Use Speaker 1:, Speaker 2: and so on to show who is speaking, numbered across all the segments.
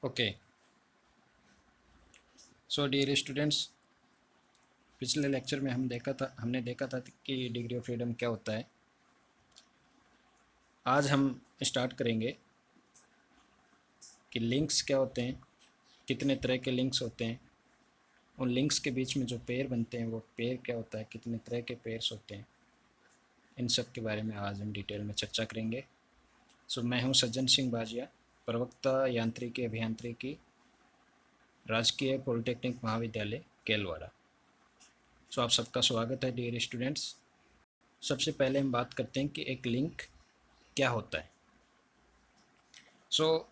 Speaker 1: Okay. सो dear students, पिछले lecture में हमने देखा था कि डिग्री ऑफ फ्रीडम क्या होता है। आज हम स्टार्ट करेंगे कि लिंक्स क्या होते हैं, कितने तरह के लिंक्स होते हैं, उन लिंक्स के बीच में जो पेयर बनते हैं वो पेयर क्या होता है, कितने तरह के पेयर्स होते हैं। इन सब के बारे में आज हम डिटेल में चर्चा करेंगे। सो मैं हूं सज्जन सिंह बाजिया, प्रवक्ता यांत्रिकी अभियांत्रिकी, राजकीय पॉलिटेक्निक महाविद्यालय केलवाड़ा। सो आप सबका स्वागत है डियर स्टूडेंट्स। सबसे पहले हम बात करते हैं कि एक लिंक क्या होता है। So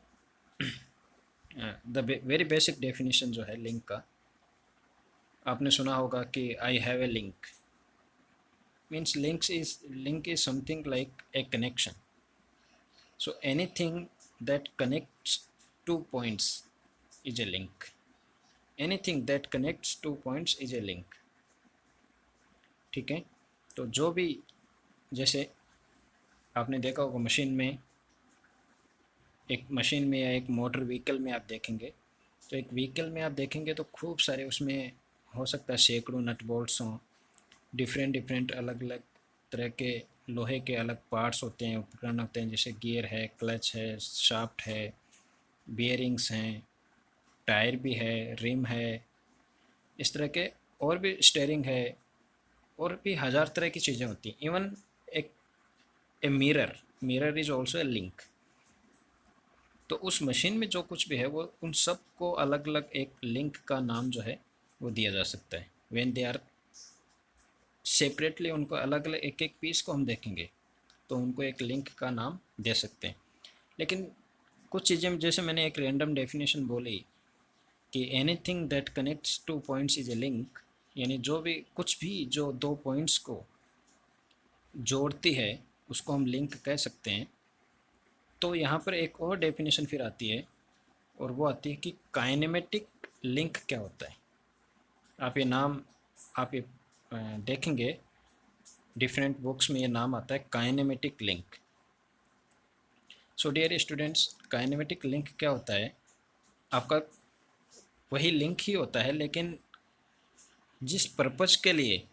Speaker 1: the very basic definition जो है लिंक का, आपने सुना होगा कि I have a link. Means link is something like a connection. So anything that connects two points is a link. Anything that connects two points is a link. ठीक है। तो जो भी, जैसे आपने देखा होगा मशीन में या एक मोटर व्हीकल में आप देखेंगे, तो एक व्हीकल में आप देखेंगे तो खूब सारे उसमें हो सकता है सैकड़ों नट बोल्ट्स हों, डिफरेंट डिफरेंट अलग अलग तरह के लोहे के अलग पार्ट्स होते हैं, उपकरण होते हैं, जैसे गियर है, क्लच है, शाफ्ट है, बियरिंग्स हैं, टायर भी है, रिम है, इस तरह के, और भी स्टेयरिंग है, और भी हज़ार तरह की चीज़ें होती हैं। इवन एक a mirror is also a link. तो उस मशीन में जो कुछ भी है वो उन सब को अलग अलग एक लिंक का नाम जो है वो दिया जा सकता है। व्हेन दे आर सेपरेटली, उनको अलग अलग एक एक पीस को हम देखेंगे तो उनको एक लिंक का नाम दे सकते हैं। लेकिन कुछ चीज़ें, जैसे मैंने एक रैंडम डेफिनेशन बोली कि anything that connects two points is a link, यानी जो भी कुछ भी जो दो पॉइंट्स को जोड़ती है उसको हम लिंक कह सकते हैं। तो यहाँ पर एक और डेफिनेशन फिर आती है, और वो आती है कि काइनेमेटिक लिंक क्या होता है। आप ये नाम आप ये देखेंगे डिफरेंट बुक्स में, ये नाम आता है kinematic link. So dear students, kinematic link क्या होता है? आपका वही लिंक ही होता है, लेकिन जिस पर्पज़ के लिए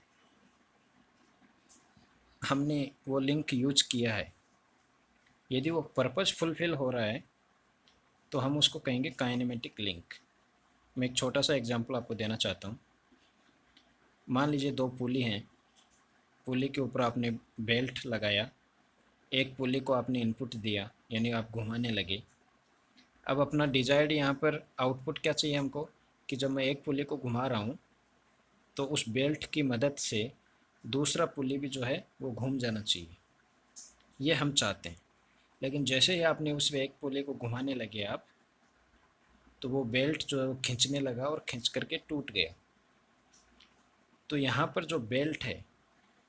Speaker 1: हमने वो लिंक यूज किया है, यदि वो पर्पज़ फुलफिल हो रहा है तो हम उसको कहेंगे काइनेमेटिक लिंक। मैं एक छोटा सा एग्जांपल आपको देना चाहता हूँ। मान लीजिए दो पुली हैं, पुली के ऊपर आपने बेल्ट लगाया, एक पुली को आपने इनपुट दिया, यानी आप घुमाने लगे। अब अपना डिजायर्ड यहाँ पर आउटपुट क्या चाहिए हमको, कि जब मैं एक पुली को घुमा रहा हूँ तो उस बेल्ट की मदद से दूसरा पुली भी जो है वो घूम जाना चाहिए, ये हम चाहते हैं। लेकिन जैसे ही आपने उस एक पुली को घुमाने लगे आप, तो वो बेल्ट जो है वो खींचने लगा और खींच करके टूट गया। तो यहाँ पर जो बेल्ट है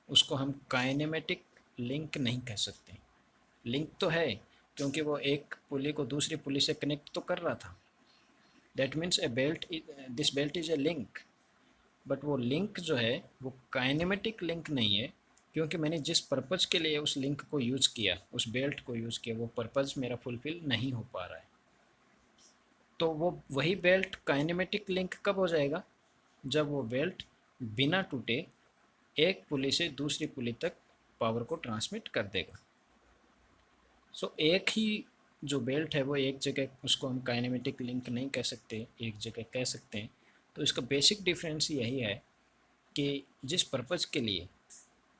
Speaker 1: उसको हम काइनेमेटिक लिंक नहीं कह सकते। लिंक तो है, क्योंकि वो एक पुली को दूसरी पुली से कनेक्ट तो कर रहा था। That means A belt, this belt is a link. But वो लिंक जो है वो काइनेमेटिक लिंक नहीं है, क्योंकि मैंने जिस पर्पज़ के लिए उस लिंक को यूज़ किया, उस बेल्ट को यूज़ किया, वो पर्पज़ मेरा फुलफिल नहीं हो पा रहा है। तो वो वही बेल्ट काइनेमेटिक लिंक कब हो जाएगा? जब वो बेल्ट बिना टूटे एक पुली से दूसरी पुली तक पावर को ट्रांसमिट कर देगा। सो एक ही जो बेल्ट है वो एक जगह, उसको हम काइनेमेटिक लिंक नहीं कह सकते, एक जगह कह सकते हैं। तो इसका बेसिक डिफरेंस यही है कि जिस पर्पज़ के लिए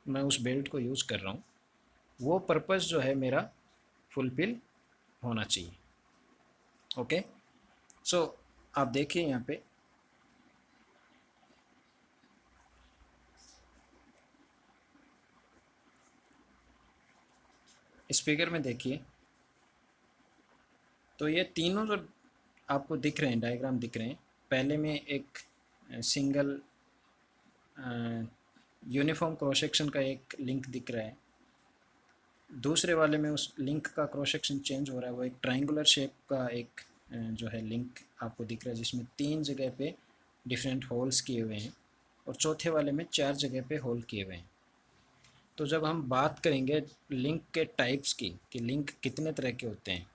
Speaker 1: मैं उस बेल्ट को यूज़ कर रहा हूँ, वो पर्पज़ जो है मेरा फुलफिल होना चाहिए। ओके। सो आप देखिए यहाँ पे स्पीकर में देखिए, तो ये तीनों जो आपको दिख रहे हैं, डायग्राम दिख रहे हैं, पहले में एक सिंगल यूनिफॉर्म क्रॉस सेक्शन का एक लिंक दिख रहा है। दूसरे वाले में उस लिंक का क्रॉस सेक्शन चेंज हो रहा है, वो एक ट्रायंगुलर शेप का एक जो है लिंक आपको दिख रहा है, जिसमें 3 जगह पे डिफरेंट होल्स किए हुए हैं, और चौथे वाले में 4 जगह पे होल किए हुए हैं। तो जब हम बात करेंगे लिंक के टाइप्स की, कि लिंक कितने तरह के होते हैं,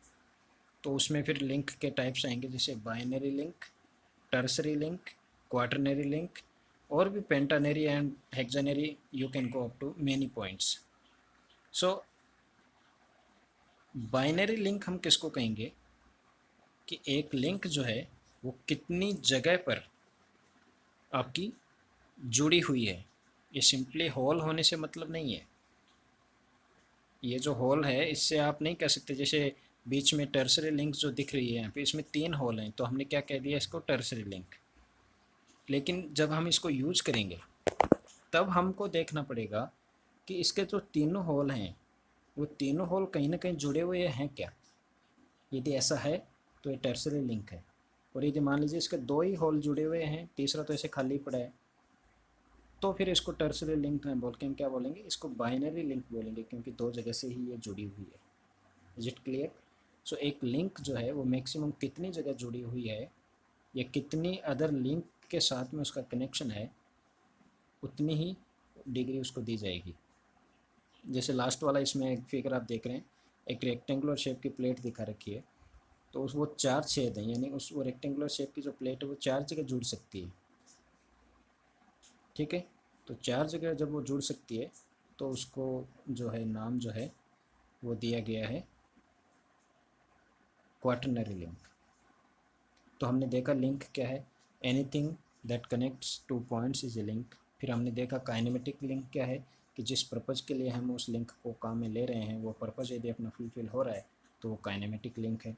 Speaker 1: तो उसमें फिर लिंक के टाइप्स आएंगे, जैसे binary link, ternary link, quaternary link, और भी pentanary and hexanary, you can go up to many points. So binary link हम किसको कहेंगे कि एक लिंक जो है वो कितनी जगह पर आपकी जुड़ी हुई है। ये सिंपली होल होने से मतलब नहीं है। ये जो होल है इससे आप नहीं कह सकते, जैसे बीच में टर्सरी लिंक जो दिख रही है यहाँ पे, इसमें 3 होल हैं, तो हमने क्या कह दिया इसको, टर्सरी लिंक। लेकिन जब हम इसको यूज करेंगे तब हमको देखना पड़ेगा कि इसके जो तीनों होल हैं वो तीनों होल कहीं ना कहीं जुड़े हुए हैं क्या। यदि ऐसा है तो ये टर्सरी लिंक है। और यदि मान लीजिए इसके 2 ही होल जुड़े हुए हैं, तीसरा तो ऐसे खाली पड़ा है, तो फिर इसको टर्सरी लिंक में बोल के हम क्या बोलेंगे, इसको बाइनरी लिंक बोलेंगे, क्योंकि 2 जगह से ही ये जुड़ी हुई है। Is it clear? सो एक लिंक जो है वो मैक्सिमम कितनी जगह जुड़ी हुई है या कितनी अदर लिंक के साथ में उसका कनेक्शन है, उतनी ही डिग्री उसको दी जाएगी। जैसे लास्ट वाला इसमें एक फिगर आप देख रहे हैं, एक रेक्टेंगुलर शेप की प्लेट दिखा रखी है, तो उस वो 4 छेद हैं, यानी उस वो रेक्टेंगुलर शेप की जो प्लेट है वो 4 जगह जुड़ सकती है। ठीक है, तो 4 जगह जब वो जुड़ सकती है तो उसको जो है नाम जो है वो दिया गया है क्वाटरनरी लिंक। तो हमने देखा लिंक क्या है, anything that connects two points is a link. फिर हमने देखा काइनेमेटिक लिंक क्या है, कि जिस पर्पज़ के लिए हम उस लिंक को काम में ले रहे हैं वो पर्पज़ यदि अपना फुलफिल हो रहा है तो वो काइनेमेटिक लिंक है।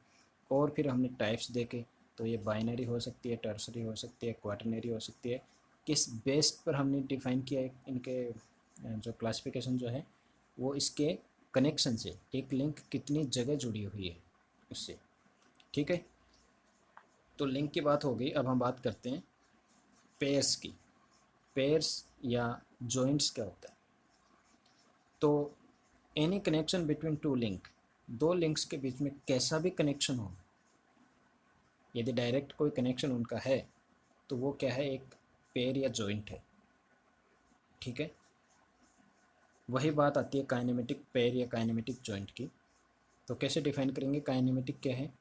Speaker 1: और फिर हमने टाइप्स देखे, तो ये बाइनरी हो सकती है, टर्सरी हो सकती है, क्वाटरनरी हो सकती है। किस बेस पर हमने डिफ़ाइन किया है इनके जो क्लासिफिकेशन जो है वो इसके कनेक्शन से, एक लिंक कितनी जगह जुड़ी हुई है उससे। ठीक है, तो लिंक की बात हो गई। अब हम बात करते हैं पेयर्स की। पेयर्स या जॉइंट्स क्या होता है? तो any connection between two link, 2 links के बीच में कैसा भी कनेक्शन हो, यदि डायरेक्ट कोई कनेक्शन उनका है तो वो क्या है, एक पेयर या जॉइंट है। ठीक है, वही बात आती है काइनेमेटिक पेयर या काइनेमेटिक जॉइंट की। तो कैसे डिफाइन करेंगे काइनेमेटिक क्या है?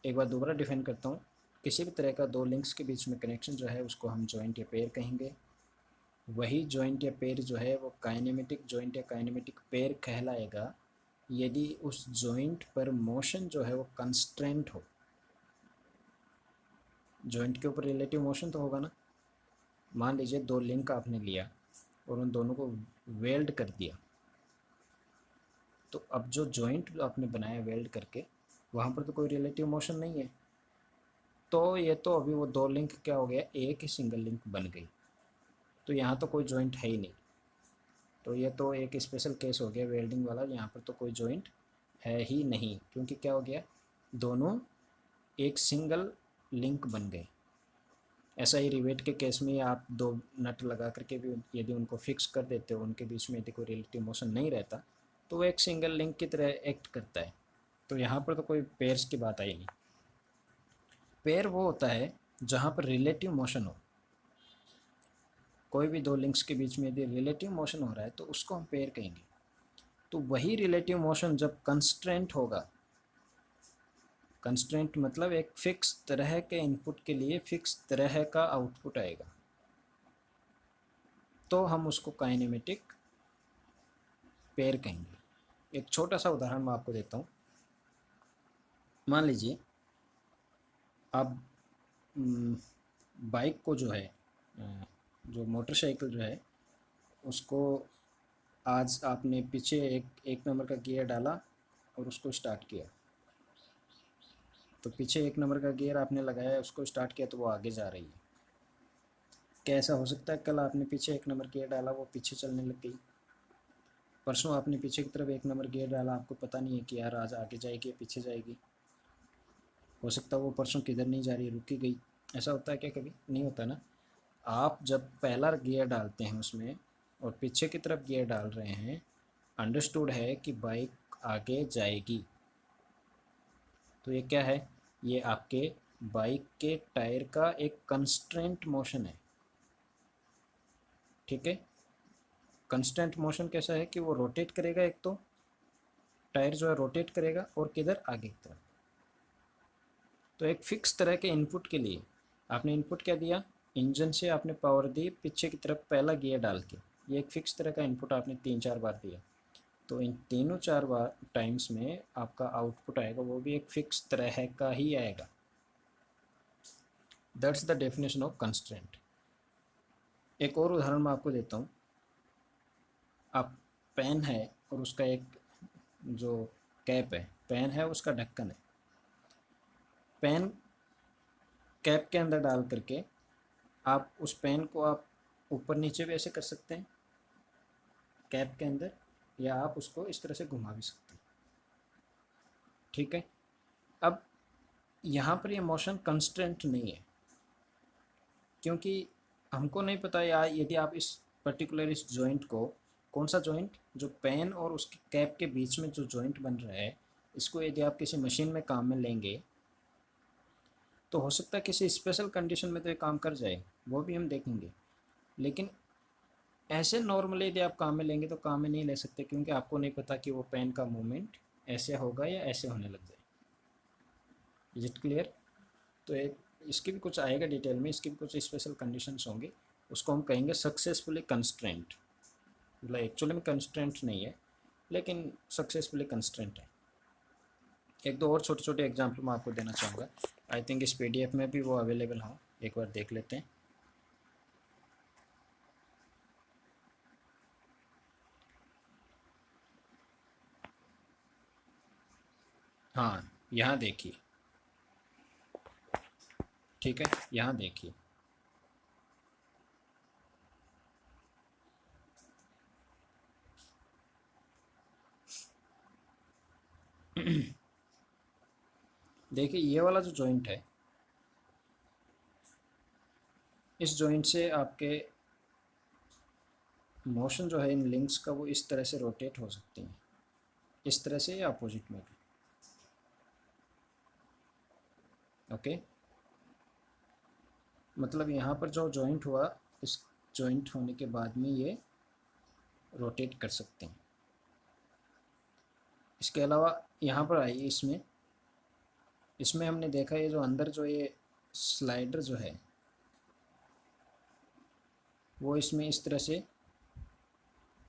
Speaker 1: एक बार दोबारा डिफाइन करता हूँ। किसी भी तरह का 2 लिंक्स के बीच में कनेक्शन जो है उसको हम जॉइंट या पेयर कहेंगे। वही जॉइंट या पेयर जो है वो काइनेमेटिक जॉइंट या काइनेमेटिक पेयर कहलाएगा यदि उस जॉइंट पर मोशन जो है वो कंस्ट्रेंट हो। जॉइंट के ऊपर रिलेटिव मोशन तो होगा ना। मान लीजिए 2 लिंक आपने लिया और उन दोनों को वेल्ड कर दिया, तो अब जो जॉइंट आपने बनाया वेल्ड करके, वहाँ पर तो कोई रिलेटिव मोशन नहीं है, तो ये तो अभी वो 2 लिंक क्या हो गया, एक ही सिंगल लिंक बन गई। तो यहाँ तो कोई जॉइंट है ही नहीं। तो ये तो एक स्पेशल केस हो गया वेल्डिंग वाला, यहाँ पर तो कोई जॉइंट है ही नहीं, क्योंकि क्या हो गया, दोनों एक सिंगल लिंक बन गए। ऐसा ही रिवेट के केस में आप 2 नट लगा करके भी यदि उनको फिक्स कर देते हो, उनके बीच में यदि कोई रिलेटिव मोशन नहीं रहता तो वो एक सिंगल लिंक की तरह एक्ट करता है। तो यहाँ पर तो कोई पेयर्स की बात आई नहीं। पेयर वो होता है जहाँ पर रिलेटिव मोशन हो। कोई भी 2 लिंक्स के बीच में यदि रिलेटिव मोशन हो रहा है तो उसको हम पेयर कहेंगे। तो वही रिलेटिव मोशन जब कंस्ट्रेंट होगा, कंस्ट्रेंट मतलब एक फिक्स तरह के इनपुट के लिए फिक्स तरह का आउटपुट आएगा, तो हम उसको काइनेमेटिक पेयर कहेंगे। एक छोटा सा उदाहरण मैं आपको देता हूँ। मान लीजिए आप बाइक को जो है, जो मोटरसाइकिल जो है उसको, आज आपने पीछे एक नंबर का गियर डाला और उसको स्टार्ट किया, तो पीछे 1 नंबर का गियर आपने लगाया, उसको स्टार्ट किया तो वो आगे जा रही है। क्या ऐसा हो सकता है कल आपने पीछे 1 नंबर गियर डाला वो पीछे चलने लग गई? परसों आपने पीछे की तरफ 1 नंबर गियर डाला, आपको पता नहीं है कि यार आज आगे जाएगी या पीछे जाएगी। हो सकता है वो परसों किधर नहीं जा रही, रुकी गई। ऐसा होता है क्या? कभी नहीं होता ना। आप जब पहला गियर डालते हैं उसमें और पीछे की तरफ गियर डाल रहे हैं, अंडरस्टूड है कि बाइक आगे जाएगी। तो ये क्या है, ये आपके बाइक के टायर का एक कंस्ट्रेंट मोशन है। ठीक है, कंस्टेंट मोशन कैसा है कि वो रोटेट करेगा एक तो, टायर जो है रोटेट करेगा और किधर, आगे की तरफ। तो एक फिक्स तरह के इनपुट के लिए आपने इनपुट क्या दिया, इंजन से आपने पावर दी पीछे की तरफ पहला गियर डाल के, ये एक फिक्स तरह का इनपुट आपने 3-4 बार दिया। तो इन तीनों 4 बार टाइम्स में आपका आउटपुट आएगा वो भी एक फिक्स तरह का ही आएगा। That's the definition of constraint. एक और उदाहरण मैं आपको देता हूँ। आप पेन है और उसका एक जो कैप है, पेन है उसका ढक्कन है, पेन कैप के अंदर डाल करके आप उस पेन को आप ऊपर नीचे भी ऐसे कर सकते हैं कैप के अंदर, या आप उसको इस तरह से घुमा भी सकते हैं। ठीक है। अब यहाँ पर ये मोशन कंस्ट्रेंट नहीं है, क्योंकि हमको नहीं पता यार, यदि आप इस पर्टिकुलर इस जॉइंट को, कौन सा जॉइंट, जो पेन और उसके कैप के बीच में जो जॉइंट बन रहा है, इसको यदि आप किसी मशीन में काम में लेंगे तो हो सकता है किसी स्पेशल कंडीशन में तो ये काम कर जाए, वो भी हम देखेंगे। लेकिन ऐसे नॉर्मली यदि आप काम में लेंगे तो काम में नहीं ले सकते, क्योंकि आपको नहीं पता कि वो पेन का मूवमेंट ऐसे होगा या ऐसे होने लग जाए। Is it clear? तो एक इसकी भी कुछ आएगा डिटेल में, इसकी भी कुछ स्पेशल कंडीशंस होंगे, उसको हम कहेंगे सक्सेसफुली कंस्ट्रेंट। मतलब एक्चुअली में कंस्ट्रेंट नहीं है, लेकिन सक्सेसफुली कंस्ट्रेंट है। एक दो और छोटे छोटे एग्जाम्पल मैं आपको देना चाहूँगा। आई थिंक इस PDF में भी वो अवेलेबल हो, एक बार देख लेते हैं। हाँ, यहाँ देखिए। ठीक है, यहाँ देखिए। देखिए ये वाला जो जॉइंट है, इस जॉइंट से आपके मोशन जो है इन लिंक्स का वो इस तरह से रोटेट हो सकती हैं, इस तरह से या अपोजिट में भी। ओके, मतलब यहाँ पर जो जॉइंट हुआ, इस जॉइंट होने के बाद में ये रोटेट कर सकते हैं। इसके अलावा यहाँ पर आइए, इसमें इसमें हमने देखा ये जो अंदर जो ये स्लाइडर जो है वो इसमें इस तरह से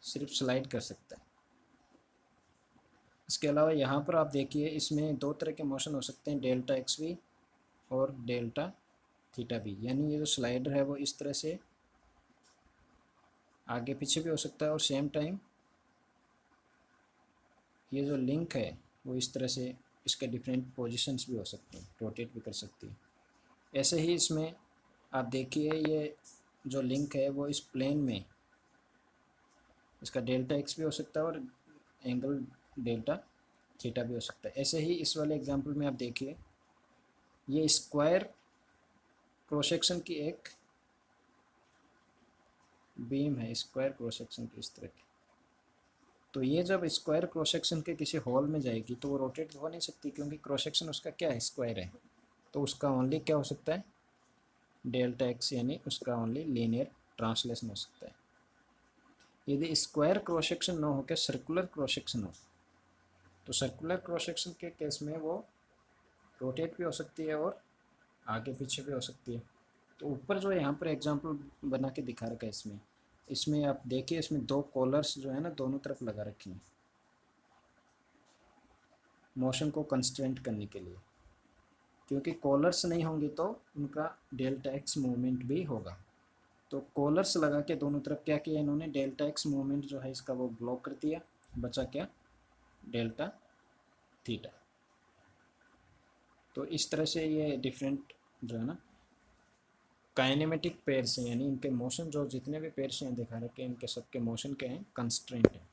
Speaker 1: सिर्फ स्लाइड कर सकता है। इसके अलावा यहाँ पर आप देखिए, इसमें दो तरह के मोशन हो सकते हैं, डेल्टा एक्स भी और डेल्टा थीटा भी। यानी ये जो स्लाइडर है वो इस तरह से आगे पीछे भी हो सकता है, और सेम टाइम ये जो लिंक है वो इस तरह से इसके डिफरेंट पोजीशंस भी हो सकते हैं, रोटेट भी कर सकती है। ऐसे ही इसमें आप देखिए, ये जो लिंक है वो इस प्लेन में, इसका डेल्टा एक्स भी हो सकता है और एंगल डेल्टा थीटा भी हो सकता है। ऐसे ही इस वाले एग्जांपल में आप देखिए, ये स्क्वायर क्रॉस सेक्शन की एक बीम है, स्क्वायर क्रॉस सेक्शन की इस तरह की। तो ये जब स्क्वायर क्रॉस सेक्शन के किसी हॉल में जाएगी तो वो रोटेट हो नहीं सकती, क्योंकि क्रॉस सेक्शन उसका क्या है, स्क्वायर है। तो उसका ओनली क्या हो सकता है, डेल्टा एक्स, यानी उसका ओनली लीनियर ट्रांसलेशन हो सकता है। यदि स्क्वायर क्रॉस सेक्शन न होकर सर्कुलर क्रॉस सेक्शन हो, तो सर्कुलर क्रॉस सेक्शन के केस में वो रोटेट भी हो सकती है और आगे पीछे भी हो सकती है। तो ऊपर जो यहाँ पर एग्जांपल बना के दिखा रखा है, इसमें इसमें आप देखिए, इसमें दो कॉलर्स जो है ना दोनों तरफ लगा रखी हैं मोशन को कंस्ट्रेंट करने के लिए, क्योंकि कॉलर्स नहीं होंगे तो उनका डेल्टा एक्स मूवमेंट भी होगा। तो कॉलर्स लगा के दोनों तरफ क्या किया इन्होंने, डेल्टा एक्स मूवमेंट जो है इसका वो ब्लॉक कर दिया, बचा क्या, डेल्टा थीटा। तो इस तरह से ये डिफरेंट जो है ना काइनेमेटिक पेयर्स हैं, यानी इनके मोशन जो जितने भी पेयर्स हैं दिखा रखे हैं, इनके सबके मोशन क्या हैं, कंस्ट्रेंट हैं।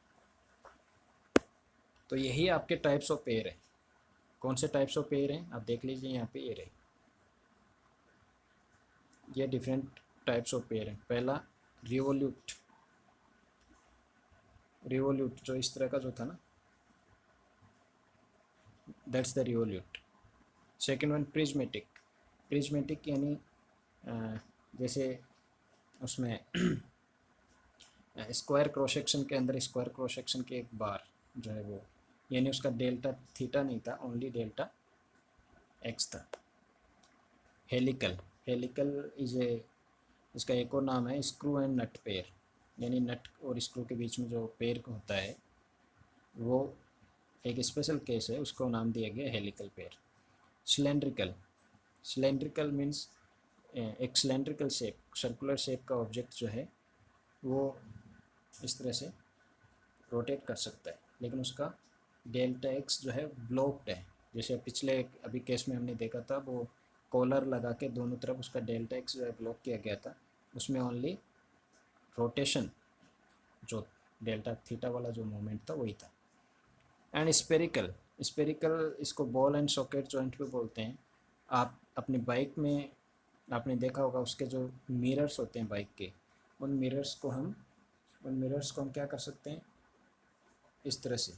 Speaker 1: तो यही आपके टाइप्स ऑफ पेयर है। कौन से टाइप्स ऑफ पेयर हैं आप देख लीजिए, यहाँ पे ये रहे, ये डिफरेंट टाइप्स ऑफ पेयर हैं। पहला रिवोल्यूट, रिवोल्यूट जो इस तरह का जो था ना, that's the revolute. Second one prismatic, prismatic यानी जैसे उसमें स्क्वायर क्रॉस सेक्शन के अंदर स्क्वायर क्रॉस सेक्शन के एक बार जो है वो यानी उसका डेल्टा थीटा नहीं था, ओनली डेल्टा एक्स था। हेलिकल, हेलिकल इज ए, इसका एक और नाम है स्क्रू एंड नट पेयर, यानी नट और स्क्रू के बीच में जो पेयर होता है वो एक स्पेशल केस है, उसको नाम दिया गया helical pair. Cylindrical, cylindrical means एक सिलेंड्रिकल शेप, सर्कुलर शेप का ऑब्जेक्ट जो है वो इस तरह से रोटेट कर सकता है, लेकिन उसका डेल्टा एक्स जो है ब्लॉक्ड है। जैसे पिछले अभी केस में हमने देखा था, वो कॉलर लगा के दोनों तरफ उसका डेल्टा एक्स जो है ब्लॉक किया गया था, उसमें ओनली रोटेशन जो डेल्टा थीटा वाला जो मूवमेंट था वही था। एंड स्पेरिकल, स्पेरिकल इसको बॉल एंड सॉकेट जॉइंट भी बोलते हैं। आप अपनी बाइक में आपने देखा होगा, उसके जो मिरर्स होते हैं बाइक के, उन मिरर्स को हम क्या कर सकते हैं, इस तरह से,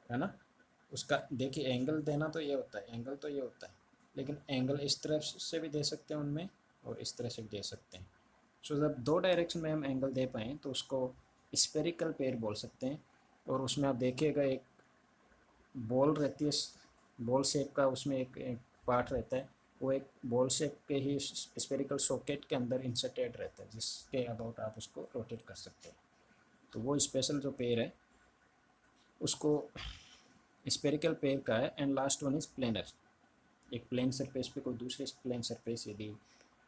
Speaker 1: है ना। उसका देखिए एंगल देना तो ये होता है, एंगल तो ये होता है, लेकिन एंगल इस तरफ से भी दे सकते हैं उनमें और इस तरह से भी दे सकते हैं। सो जब दो डायरेक्शन में हम एंगल दे पाएँ तो उसको स्पेरिकल पेयर बोल सकते हैं। और उसमें आप देखिएगा एक बॉल रहती है, बॉल शेप का उसमें एक पार्ट रहता है, वो एक बॉल शेप के ही स्पेरिकल सॉकेट के अंदर इंसर्टेड रहता है, जिसके अबाउट आप उसको रोटेट कर सकते हैं। तो वो स्पेशल जो पेयर है उसको स्पेरिकल पेयर का है। And last one is planar, एक प्लेन सरफेस पे कोई दूसरे प्लेन सरफेस यदि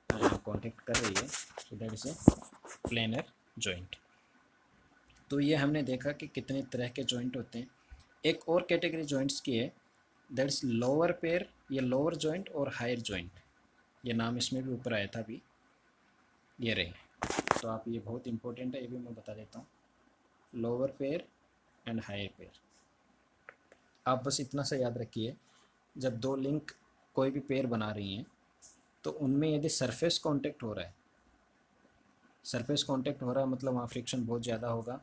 Speaker 1: कांटेक्ट कर रही है, so that is a planar joint. तो ये हमने देखा कि कितने तरह के जॉइंट होते हैं। एक और कैटेगरी जॉइंट्स की है, दैट इज लोअर पेयर या लोअर जॉइंट और हायर जॉइंट, ये नाम इसमें भी ऊपर आया था अभी, ये रहे। तो आप ये बहुत इंपॉर्टेंट है, ये भी मैं बता देता हूँ, lower pair and higher pair. आप बस इतना सा याद रखिए, जब दो लिंक कोई भी पेयर बना रही हैं तो उनमें यदि सरफेस कांटेक्ट हो रहा है, सरफेस कांटेक्ट हो रहा है मतलब वहाँ फ्रिक्शन बहुत ज़्यादा होगा,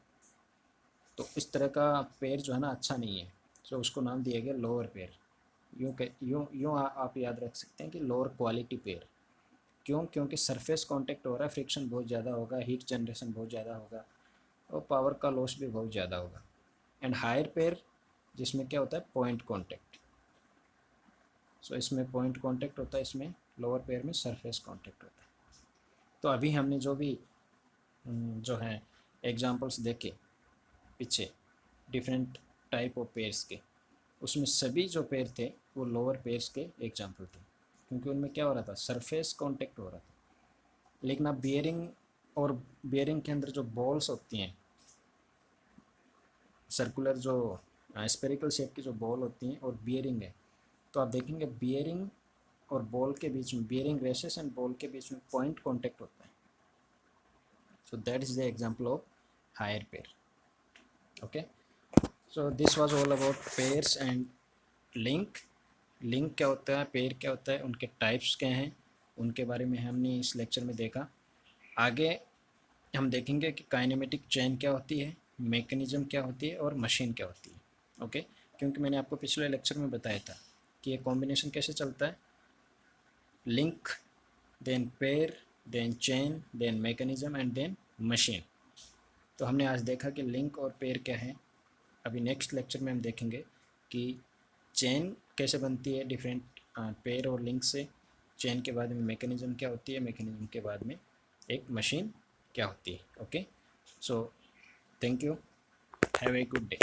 Speaker 1: तो इस तरह का पेयर जो है ना अच्छा नहीं है, तो उसको नाम दिया गया लोअर पेयर। यूँ आप याद रख सकते हैं कि लोअर क्वालिटी पेयर। क्यों? क्योंकि सरफेस कांटेक्ट हो रहा है, फ्रिक्शन बहुत ज़्यादा होगा, हीट जनरेशन बहुत ज़्यादा होगा और पावर का लॉस भी बहुत ज़्यादा होगा। एंड हायर पेयर जिसमें क्या होता है, पॉइंट कॉन्टेक्ट। सो इसमें पॉइंट कॉन्टेक्ट होता है, इसमें लोअर पेयर में सरफेस कॉन्टेक्ट होता है। तो अभी हमने जो भी जो है एग्जांपल्स देखे पीछे डिफरेंट टाइप ऑफ पेयर्स के, उसमें सभी जो पेयर थे वो लोअर पेयर्स के एग्जांपल थे, क्योंकि उनमें क्या हो रहा था, सरफेस कांटेक्ट हो रहा था। लेकिन अब बियरिंग और बियरिंग के अंदर जो बॉल्स होती हैं, सर्कुलर जो स्पेरिकल शेप की जो बॉल होती हैं और बियरिंग है, तो आप देखेंगे बियरिंग और बॉल के बीच में, बियरिंग रेसेस एंड बॉल के बीच में पॉइंट कांटेक्ट होता है। So that is the example of higher pair. Okay, so this was all about pairs and link. Link क्या होता है, पेयर क्या होता है, उनके टाइप्स क्या हैं, उनके बारे में हमने इस लेक्चर में देखा। आगे हम देखेंगे कि काइनेमेटिक चेन क्या होती है, मैकेनिज्म क्या होती है और मशीन क्या होती है। ओके, क्योंकि मैंने आपको पिछले लेक्चर में बताया था कि ये कॉम्बिनेशन कैसे चलता है, link, then pair, then chain, then mechanism and then machine. तो हमने आज देखा कि लिंक और पेयर क्या है। अभी नेक्स्ट लेक्चर में हम देखेंगे कि चेन कैसे बनती है डिफरेंट पेयर और लिंक से, चेन के बाद में मैकेनिज्म क्या होती है, मैकेनिज्म के बाद में एक मशीन क्या होती है। Okay, so thank you, have a good day.